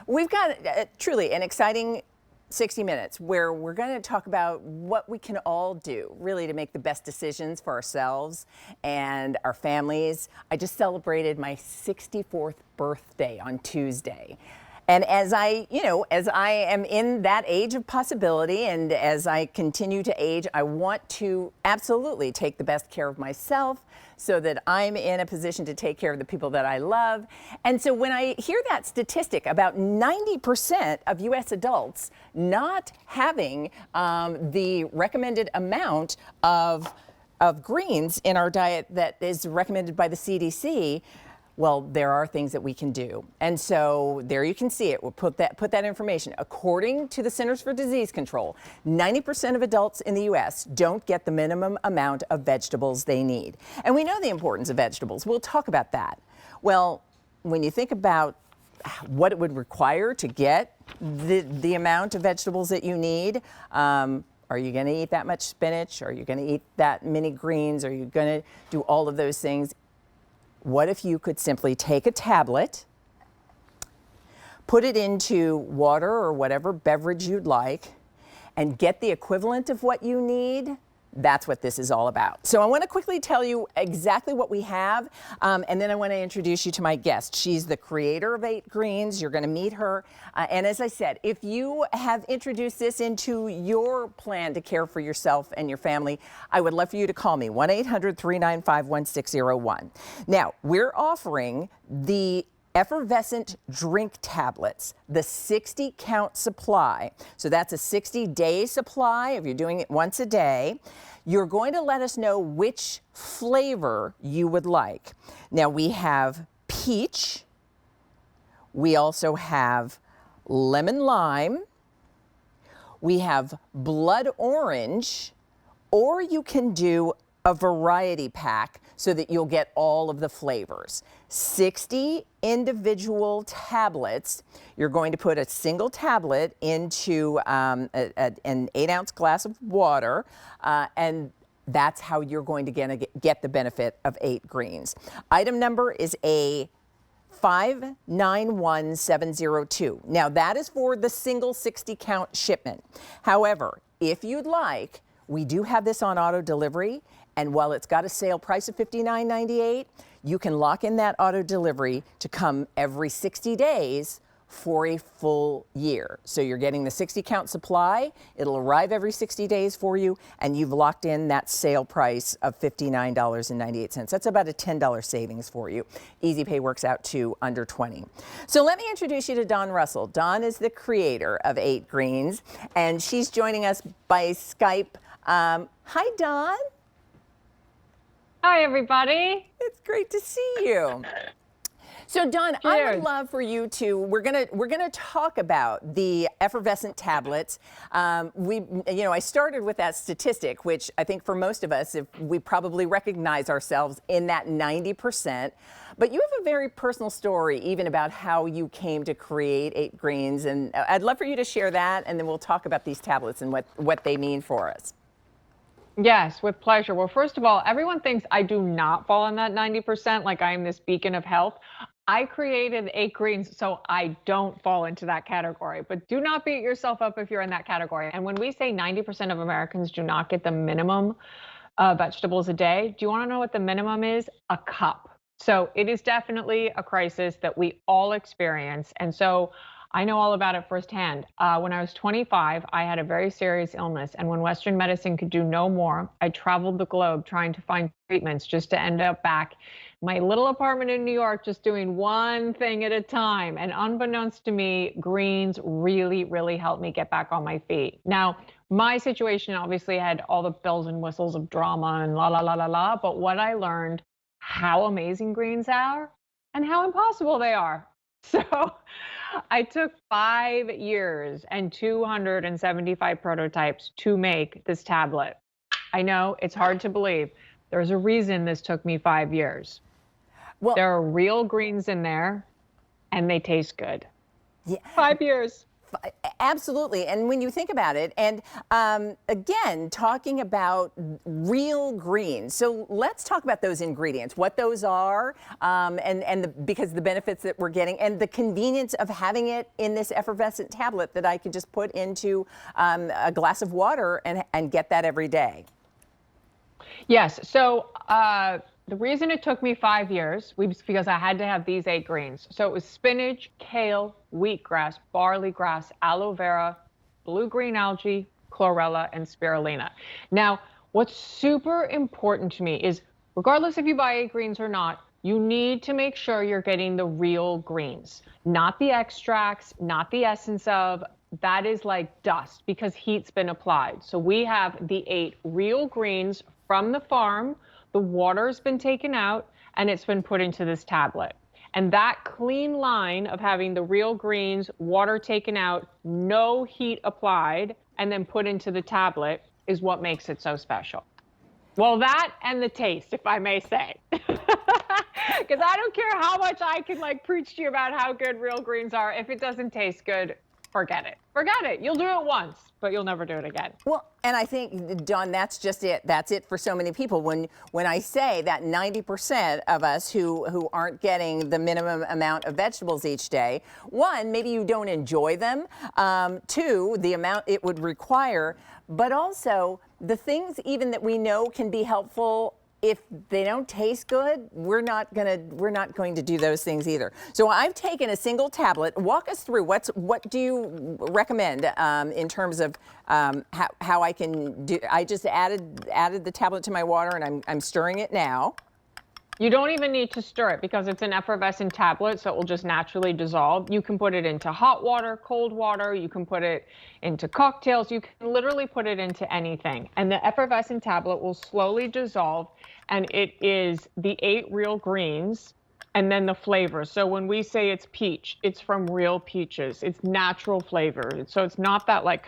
We've got truly an exciting 60 minutes where we're going to talk about what we can all do really to make the best decisions for ourselves and our families. I just celebrated my 64th birthday on Tuesday. And as I am in that age of possibility and as I continue to age, I want to absolutely take the best care of myself so that I'm in a position to take care of the people that I love. And so when I hear that statistic about 90% of U.S. adults not having the recommended amount of greens in our diet that is recommended by the CDC, well, there are things that we can do. And so there you can see it. We'll put that information. According to the Centers for Disease Control, 90% of adults in the U.S. don't get the minimum amount of vegetables they need. And we know the importance of vegetables. We'll talk about that. Well, when you think about what it would require to get the amount of vegetables that you need, are you going to eat that much spinach? Are you going to eat that many greens? Are you going to do all of those things? What if you could simply take a tablet, put it into water or whatever beverage you'd like, and get the equivalent of what you need? That's what this is all about. So I want to quickly tell you exactly what we have, and then I want to introduce you to my guest. She's the creator of 8Greens. You're going to meet her. And as I said, if you have introduced this into your plan to care for yourself and your family, I would love for you to call me, 1-800-395-1601. Now, we're offering the effervescent drink tablets, the 60 count supply. So that's a 60-day supply if you're doing it once a day. You're going to let us know which flavor you would like. Now we have peach. We also have lemon lime. We have blood orange, or you can do a variety pack so that you'll get all of the flavors. 60 individual tablets. You're going to put a single tablet into an 8-ounce glass of water, and that's how you're going to get the benefit of 8Greens. Item number is A591702. Now that is for the single 60 count shipment. However, if you'd like, we do have this on auto delivery, and while it's got a sale price of $59.98, you can lock in that auto delivery to come every 60 days for a full year. So you're getting the 60 count supply, it'll arrive every 60 days for you, and you've locked in that sale price of $59.98. That's about a $10 savings for you. Easy Pay works out to under $20. So let me introduce you to Dawn Russell. Dawn is the creator of 8Greens, and she's joining us by Skype. Hi, Dawn. Hi, everybody. It's great to see you. So, Dawn, Cheers. I would love for you to. We're gonna talk about the effervescent tablets. I started with that statistic, which I think for most of us, if we probably recognize ourselves in that 90%. But you have a very personal story, even about how you came to create 8Greens, and I'd love for you to share that, and then we'll talk about these tablets and what they mean for us. Yes, with pleasure. Well, first of all, everyone thinks I do not fall in that 90%, like I am this beacon of health. I created 8Greens so I don't fall into that category, but do not beat yourself up if you're in that category. And when we say 90% of Americans do not get the minimum vegetables a day, do you want to know what the minimum is? A cup. So it is definitely a crisis that we all experience. And so I know all about it firsthand. When I was 25, I had a very serious illness, and when Western medicine could do no more, I traveled the globe trying to find treatments just to end up back in my little apartment in New York, just doing one thing at a time. And unbeknownst to me, greens really, really helped me get back on my feet. Now, my situation obviously had all the bells and whistles of drama and la, la, la, la, la, but what I learned, how amazing greens are and how impossible they are. So I took 5 years and 275 prototypes to make this tablet. I know it's hard to believe. There's a reason this took me 5 years. Well, there are real greens in there, and they taste good. Yeah. 5 years. Absolutely. And when you think about it, and again, talking about real greens. So let's talk about those ingredients, what those are, because the benefits that we're getting and the convenience of having it in this effervescent tablet that I can just put into a glass of water and get that every day. Yes. So the reason it took me 5 years was because I had to have these 8 greens. So it was spinach, kale, wheatgrass, barley grass, aloe vera, blue-green algae, chlorella, and spirulina. Now, what's super important to me is regardless if you buy 8 greens or not, you need to make sure you're getting the real greens, not the extracts, not the essence of. That is like dust because heat's been applied. So we have the 8 real greens from the farm. The water's been taken out and it's been put into this tablet. And that clean line of having the real greens, water taken out, no heat applied, and then put into the tablet is what makes it so special. Well, that and the taste, if I may say. Because I don't care how much I can preach to you about how good real greens are. If it doesn't taste good, forget it. Forget it. You'll do it once, but you'll never do it again. Well, and I think, Dawn, that's just it. That's it for so many people. When I say that 90% of us who aren't getting the minimum amount of vegetables each day, one, maybe you don't enjoy them. Two, the amount it would require, but also the things even that we know can be helpful. If they don't taste good, we're not going to do those things either. So I've taken a single tablet. Walk us through what do you recommend in terms of how I can do. I just added the tablet to my water and I'm stirring it now. You don't even need to stir it because it's an effervescent tablet, so it will just naturally dissolve. You can put it into hot water, cold water. You can put it into cocktails. You can literally put it into anything. And the effervescent tablet will slowly dissolve, and it is the 8 real greens and then the flavor. So when we say it's peach, it's from real peaches. It's natural flavor. So it's not that well,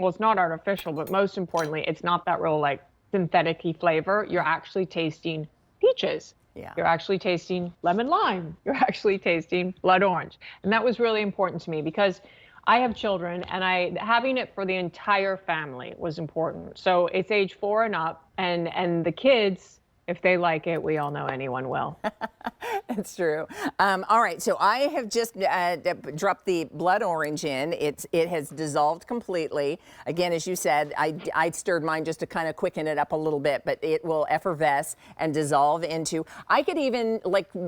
it's not artificial, but most importantly, it's not that real synthetic-y flavor. You're actually tasting peaches. Yeah. You're actually tasting lemon lime. You're actually tasting blood orange. And that was really important to me because I have children and having it for the entire family was important. So it's age 4 and up, and the kids, if they like it, we all know anyone will. That's true. All right, so I have just dropped the blood orange in. It has dissolved completely. Again, as you said, I stirred mine just to kind of quicken it up a little bit, but it will effervesce and dissolve into. I could even,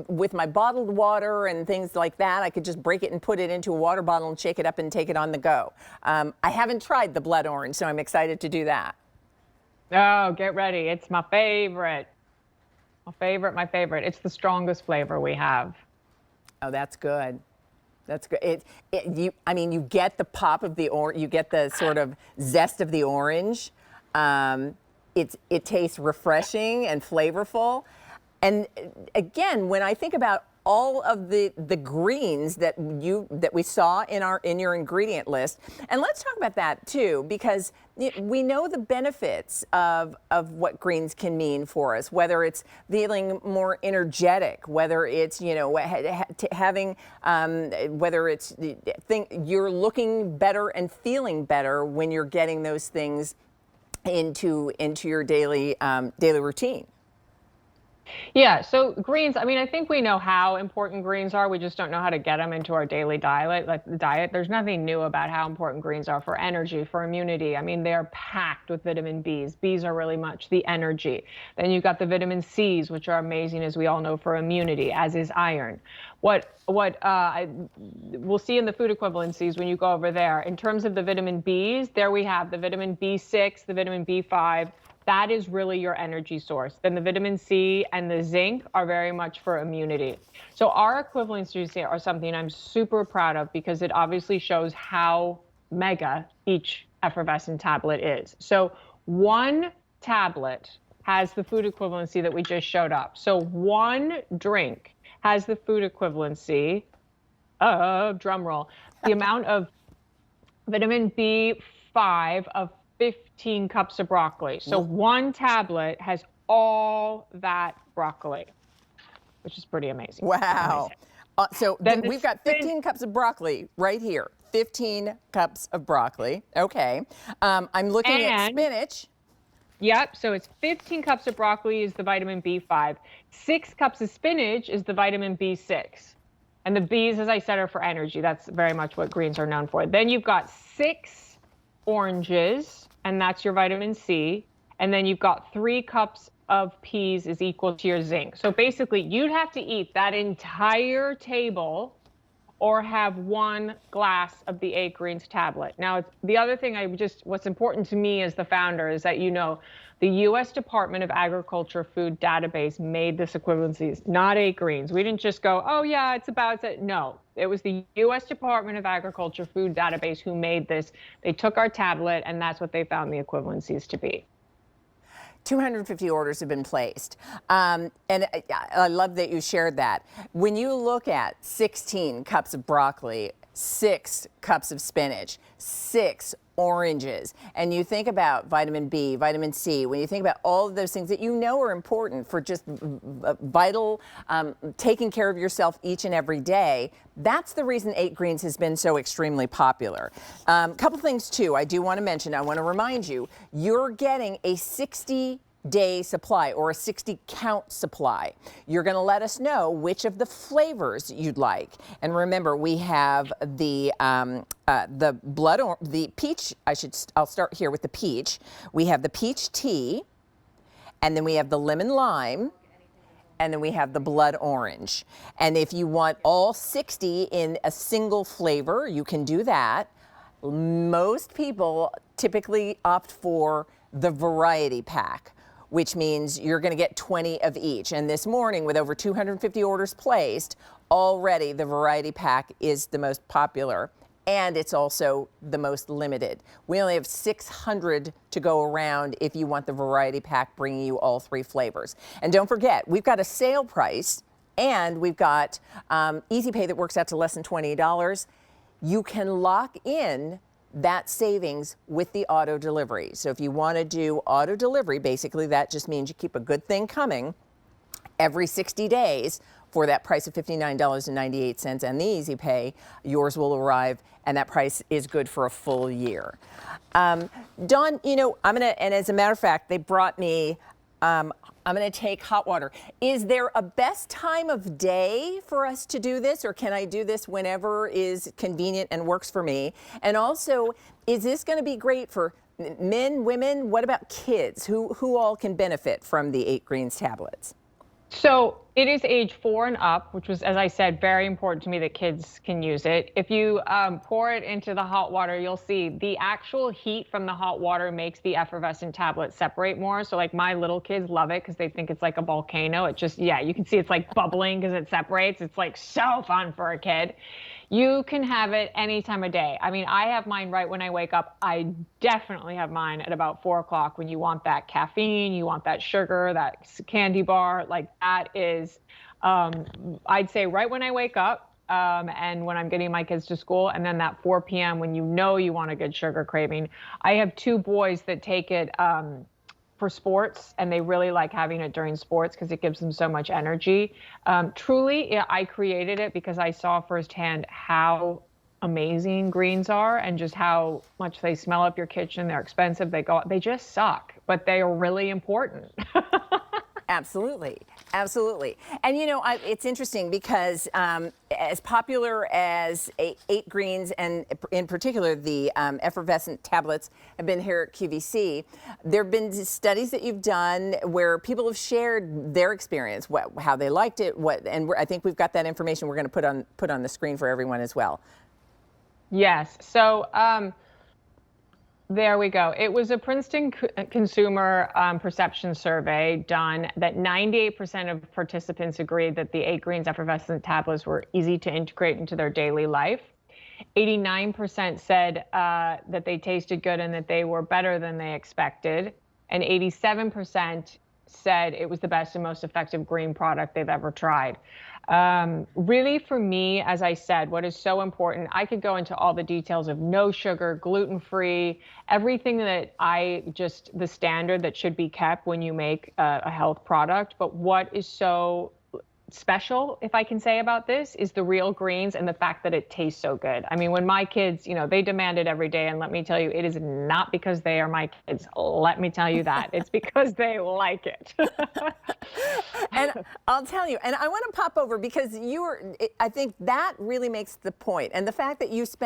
with my bottled water and things like that, I could just break it and put it into a water bottle and shake it up and take it on the go. I haven't tried the blood orange, so I'm excited to do that. Oh, get ready. It's my favorite. My favorite. It's the strongest flavor we have. Oh, that's good. That's good. You get the pop of the orange. You get the sort of zest of the orange. It tastes refreshing and flavorful. And again, when I think about all of the greens that we saw in your ingredient list, and let's talk about that too, because we know the benefits of what greens can mean for us, whether it's feeling more energetic, whether it's having whether it's you're looking better and feeling better when you're getting those things into your daily routine. Yeah, so greens, I think we know how important greens are. We just don't know how to get them into our daily diet. There's nothing new about how important greens are for energy, for immunity. They're packed with vitamin Bs. Bs are really much the energy. Then you've got the vitamin Cs, which are amazing, as we all know, for immunity, as is iron. We'll see in the food equivalencies when you go over there. In terms of the vitamin Bs, there we have the vitamin B6, the vitamin B5. That is really your energy source. Then the vitamin C and the zinc are very much for immunity. So our equivalencies are something I'm super proud of because it obviously shows how mega each effervescent tablet is. So one tablet has the food equivalency that we just showed up. So one drink has the food equivalency of, drum roll, the amount of vitamin B5 of 15 cups of broccoli. So one tablet has all that broccoli, which is pretty amazing. Wow. So then we've got 15 cups of broccoli right here. 15 cups of broccoli. Okay. I'm looking at And spinach. yep, so it's 15 cups of broccoli is the vitamin B5. 6 cups of spinach is the vitamin B6. And the B's, as I said, are for energy. That's very much what greens are known for. Then you've got 6 oranges, and that's your vitamin C. And then you've got 3 cups of peas is equal to your zinc. So basically, you'd have to eat that entire table or have 1 glass of the 8Greens tablet. Now, the other thing what's important to me as the founder is that, the U.S. Department of Agriculture Food Database made this equivalencies, not 8Greens. We didn't just go, oh yeah, it's about it. No, it was the U.S. Department of Agriculture Food Database who made this. They took our tablet and that's what they found the equivalencies to be. 250 orders have been placed. And I love that you shared that. When you look at 16 cups of broccoli, 6 cups of spinach, 6 oranges, and you think about vitamin B, vitamin C, when you think about all of those things that are important for just vital, taking care of yourself each and every day, that's the reason 8Greens has been so extremely popular. Couple things too, I do want to mention, I want to remind you, you're getting a 60-day supply or a 60 count supply. You're going to let us know which of the flavors you'd like. And remember, we have the peach. I'll start here with the peach. We have the peach tea, and then we have the lemon lime, and then we have the blood orange. And if you want all 60 in a single flavor, you can do that. Most people typically opt for the variety pack, which means you're going to get 20 of each. And this morning, with over 250 orders placed, already the variety pack is the most popular, and it's also the most limited. We only have 600 to go around if you want the variety pack, bringing you all 3 flavors. And don't forget, we've got a sale price, and we've got Easy Pay that works out to less than $20. You can lock in that savings with the auto delivery. So if you want to do auto delivery, basically that just means you keep a good thing coming every 60 days for that price of $59.98 and the Easy Pay. Yours will arrive, and that price is good for a full year. Dawn, and as a matter of fact, they brought me, I'm going to take hot water. Is there a best time of day for us to do this, or can I do this whenever is convenient and works for me? And also, is this going to be great for men, women? What about kids? Who all can benefit from the 8Greens tablets? So it is age 4 and up, which was, as I said, very important to me that kids can use it. If you pour it into the hot water, you'll see the actual heat from the hot water makes the effervescent tablet separate more. So like my little kids love it because they think it's like a volcano. It just, you can see it's like bubbling because it separates. It's like so fun for a kid. You can have it any time of day. I mean, I have mine right when I wake up. I definitely have mine at about 4 o'clock when you want that caffeine, you want that sugar, that candy bar. Like that is, I'd say right when I wake up and when I'm getting my kids to school, and then that 4 p.m. when you want a good sugar craving. I have 2 boys that take it for sports, and they really like having it during sports because it gives them so much energy. Truly, I created it because I saw firsthand how amazing greens are and just how much they smell up your kitchen. They're expensive. They just suck, but they are really important. Absolutely. Absolutely. And it's interesting because as popular as 8Greens and in particular the effervescent tablets have been here at QVC, there have been studies that you've done where people have shared their experience, how they liked it, and I think we've got that information we're going to put on the screen for everyone as well. Yes. So there we go. It was a Princeton consumer perception survey done that 98% of participants agreed that the 8Greens effervescent tablets were easy to integrate into their daily life. 89% said that they tasted good and that they were better than they expected. And 87% said it was the best and most effective green product they've ever tried. Really, for me, as I said, what is so important, I could go into all the details of no sugar, gluten-free, everything that the standard that should be kept when you make a health product. But what is so special, if I can say, about this is the real greens and the fact that it tastes so good. I mean, when my kids, they demand it every day, and let me tell you, it is not because they are my kids. Let me tell you that. It's because they like it. And I'll tell you, and I want to pop over because I think that really makes the point. And the fact that you spent